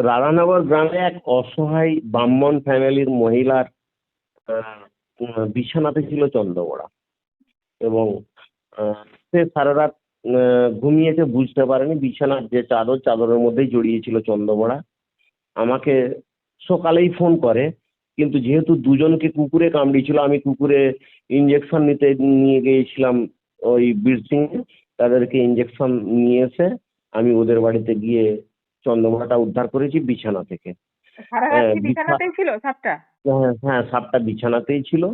রাধানগর গ্রামে এক অসহায় ব্রাহ্মণ ফ্যামিলির মহিলার বিছানাতে ছিল চন্দ্রবড়া, এবং সে সারা রাত ঘুমিয়েছে, বুঝতে পারেনি। বিছানার যে চাদরের মধ্যেই জড়িয়েছিল চন্দ্রবড়া। আমাকে সকালেই ফোন করে, কিন্তু যেহেতু দুজনকে কুকুরে কামড়িয়েছিল, আমি কুকুরে ইঞ্জেকশন নিতে নিয়ে গিয়েছিলাম ওই বীরসিংহে। তাদেরকে ইঞ্জেকশন নিয়ে এসে আমি ওদের বাড়িতে গিয়ে চন্দ্রবড়াটা উদ্ধার করেছি বিছানা থেকে। হ্যাঁ, সাপটা বিছানাতেই ছিল।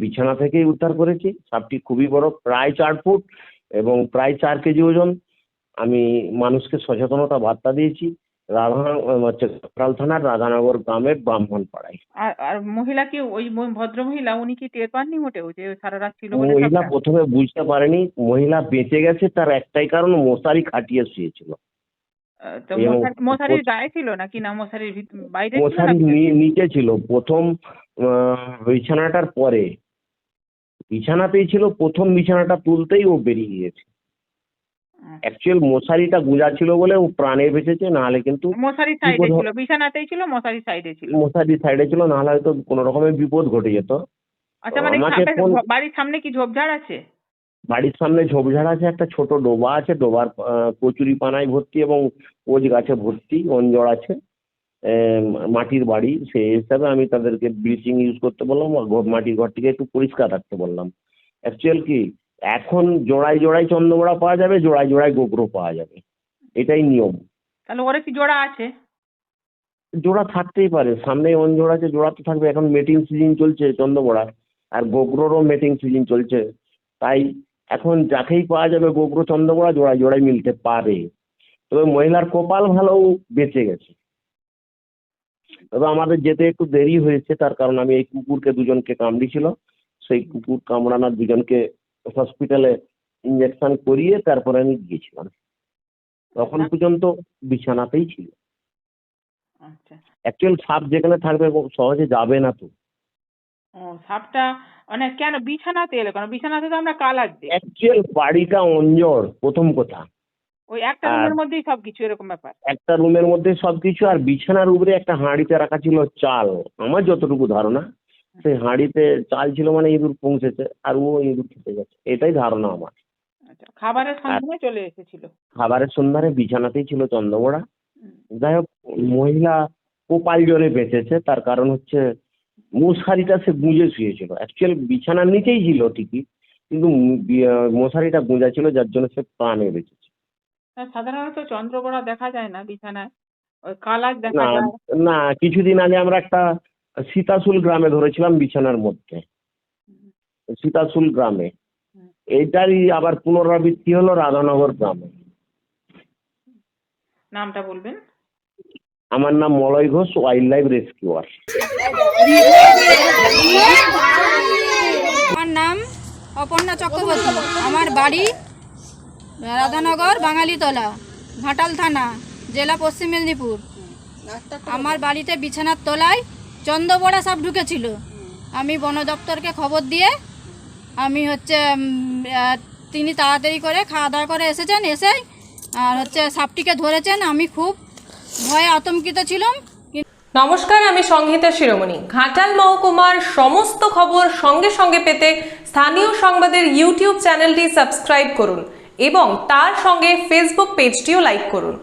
বিছানা থেকেই উদ্ধার করেছি। সাপটি খুবই বড়, প্রায় 4 ফুট এবং প্রায় 4 কেজি ওজন। আমি মানুষকে সচেতনতা বার্তা দিয়েছি ঘাটাল থানার রাধানগর গ্রামের ব্রাহ্মণ পাড়ায়। আর মহিলা কি, ওই ভদ্র মহিলা, উনি কি টের পাননি মোটেও যে সারা রাত ছিল? মহিলা প্রথমে বুঝতে পারেনি। মহিলা বেঁচে গেছে তার একটাই কারণ, মশারি খাটিয়ে শুয়েছিল। মশারির গায়ে ছিল নাকি না মশারির বাইরে? মশারি নিচে ছিল। প্রথম বিছানাটার পরে বিছানাতেই ছিল। প্রথম বিছানাটা তুলতেই ও বেরিয়ে গিয়েছে। অ্যাকচুয়াল মশারিটা গুঁজা ছিল বলে ও প্রাণে বেঁচেছে, নাহলে কিন্তু মশারি সাইডে ছিল, বিছানাতেই ছিল, মশারি সাইডে ছিল। মশারি সাইডে ছিল, নাহলে হয়তো কোনো রকমের বিপদ ঘটে যেত। আচ্ছা, মানে বাড়ির সামনে কি ঝোপঝাড় আছে? বাড়ির সামনে ঝোপঝাড় আছে, একটা ছোট ডোবা আছে। ডোবার কচুরি পানায় ভর্তি এবং কোচ গাছে ভর্তি, অঞ্জর আছে। মাটির বাড়ি, সেই হিসাবে আমি তাদেরকে ব্লিচিং ইউজ করতে বললাম, মাটির ঘরটিকে একটু পরিষ্কার রাখতে বললাম। অ্যাকচুয়াল কি, এখন জোড়ায় জোড়ায় চন্দ্রবড়া পাওয়া যাবে, জোড়ায় জোড়ায় গোগরো পাওয়া যাবে, এটাই নিয়ম। তাহলে ওরা কি জোড়া আছে? জোড়া থাকতেই পারে, সামনে অঞ্জর আছে, জোড়া তো থাকবে। এখন মেটিং সিজন চলছে চন্দ্রবড়ার, আর গোগরোরও মেটিং সিজন চলছে। তাই এখন যাকেই পাওয়া যাবে গোগরো চন্দ্রবড়া জোড়ায় জোড়ায় মিলতে পারে। তবে মহিলার কপাল ভালো, বেঁচে গেছে। তবে আমাদের যেতে একটু দেরি হয়েছে, তার কারণ আমি এই কুকুরকে দুজনকে কামড়িয়েছিল, সেই কুকুর কামড়ানোর দুজনকে হসপিটালে ইঞ্জেকশন করিয়ে তারপরে আমি গিয়েছিলাম। তখন পর্যন্ত বিছানাতেই ছিল। অ্যাকচুয়াল সাপ যেখানে থাকবে সহজে যাবে না তো। সাপটা মানে কেন বিছানাতে এলো? কারণ বিছানাতে তো আমরা কালার দিই। অ্যাকচুয়াল বাড়িটা অঞ্জর, প্রথম কথা। ওই একটা রুমের মধ্যেই সবকিছু, এরকম ব্যাপার। একটা রুমের মধ্যে সবকিছু, আর বিছানার উপরে একটা হাঁড়িতে রাখা ছিল চাল। আমার যতটুকু ধারণা, সেই হাঁড়িতে চাল ছিল মানে ইঁদুর পৌঁছেছে, আর ও ইঁদুর খেতে গেছে, এটাই ধারণা আমার। খাবারের সন্ধানে চলে এসেছিল। খাবারের সন্ধানে বিছানাতেই ছিল চন্দ্রবড়া। যাই হোক, মহিলা কপাল জোরে বেঁচেছে, তার কারণ হচ্ছে মশারিটা সে গুঁজে শুয়েছিল। অ্যাকচুয়াল বিছানার নিচেই ছিল ঠিকই, কিন্তু মশারিটা গুঁজা ছিল, যার জন্য সে প্রাণে বেঁচেছে। সাধারণত চন্দ্রবড়া দেখা যায় না বিছানায়, ওই কালার দেখা যায় না। কিছুদিন আগে আমরা একটা সীতাশুল গ্রামে ধরেছিলাম বিছানার মধ্যে, সীতাশুল গ্রামে। এইটারই আবার পুনরাবৃত্তি হলো রাধানগর গ্রামে। নামটা বলবেন? আমার নাম Malay Ghosh, wild life rescuer. আমার নাম অপর্ণা চক্রবর্তী। আমার বাড়ি রাধানগর বাঙালিতলা, ঘাটাল থানা, জেলা পশ্চিম মেদিনীপুর। আমার বাড়িতে বিছানার তলায় চন্দ্রবড়া সাপ ঢুকেছিল। আমি বন দপ্তরকে খবর দিয়ে আমি তিনি তাড়াতাড়ি করে খাওয়া দাওয়া করে এসেছেন, এসে আর সাপটিকে ধরেছেন। আমি খুব ভয়ে আতঙ্কিত ছিলাম। নমস্কার, আমি সংহিতা শিরোমণি। ঘাটাল মহকুমার সমস্ত খবর সঙ্গে সঙ্গে পেতে স্থানীয় সংবাদের ইউটিউব চ্যানেলটি সাবস্ক্রাইব করুন এবং তার সঙ্গে ফেসবুক পেজটিও লাইক করুন।